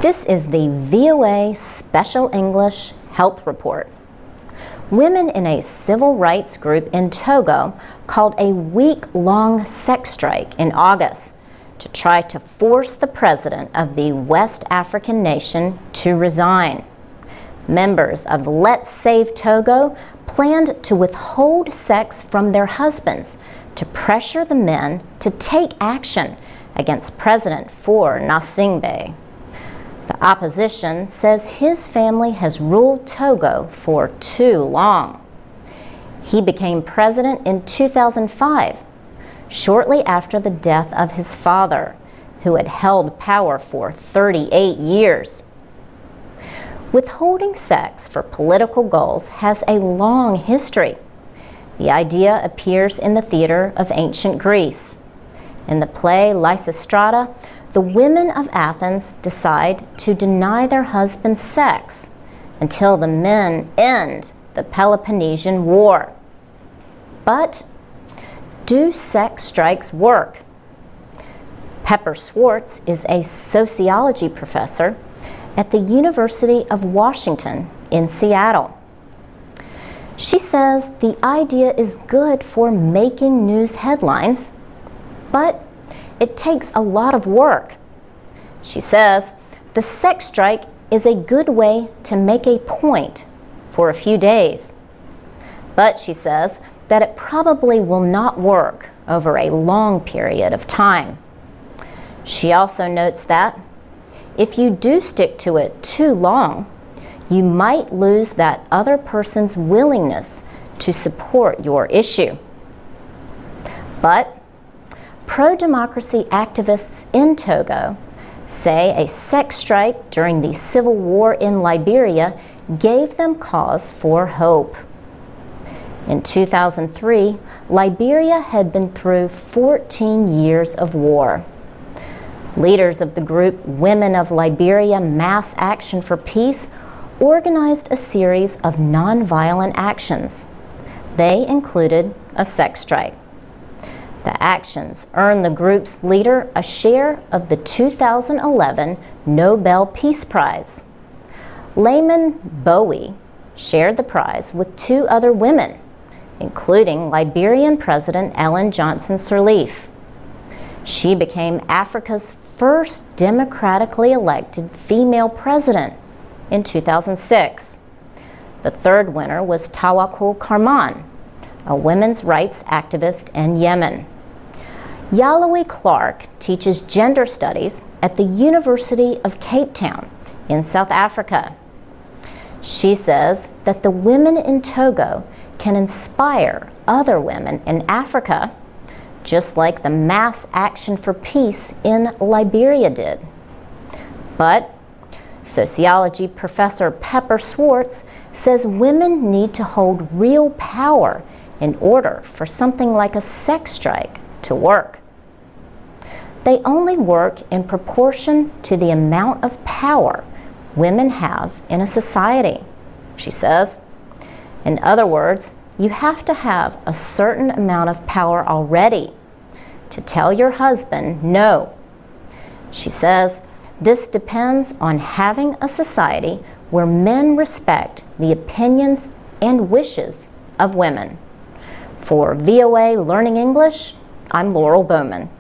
This is the VOA Special English Health Report. Women in a civil rights group in Togo called a week-long sex strike in August to try to force the president of the West African nation to resign. Members of Let's Save Togo planned to withhold sex from their husbands to pressure the men to take action against President Faure Gnassingbé. The opposition says his family has ruled Togo for too long. He became president in 2005, shortly after the death of his father, who had held power for 38 years. Withholding sex for political goals has a long history. The idea appears in the theater of ancient Greece. In the play Lysistrata, the women of Athens decide to deny their husbands sex until the men end the Peloponnesian War. But do sex strikes work? Pepper Schwartz is a sociology professor at the University of Washington in Seattle. She says the idea is good for making news headlines, but it takes a lot of work. She says the sex strike is a good way to make a point for a few days. But she says that it probably will not work over a long period of time. She also notes that if you do stick to it too long, you might lose that other person's willingness to support your issue. But pro-democracy activists in Togo say a sex strike during the civil war in Liberia gave them cause for hope. In 2003, Liberia had been through 14 years of war. Leaders of the group Women of Liberia Mass Action for Peace organized a series of nonviolent actions. They included a sex strike. The actions earned the group's leader a share of the 2011 Nobel Peace Prize. Lamin Bowie shared the prize with two other women, including Liberian President Ellen Johnson Sirleaf. She became Africa's first democratically elected female president in 2006. The third winner was Tawakkol Karman, a women's rights activist in Yemen. Yalawi Clark teaches gender studies at the University of Cape Town in South Africa. She says that the women in Togo can inspire other women in Africa, just like the Mass Action for Peace in Liberia did. But sociology professor Pepper Schwartz says women need to hold real power in order for something like a sex strike to work. They only work in proportion to the amount of power women have in a society, she says. In other words, you have to have a certain amount of power already to tell your husband no. She says this depends on having a society where men respect the opinions and wishes of women. For VOA Learning English, I'm Laurel Bowman.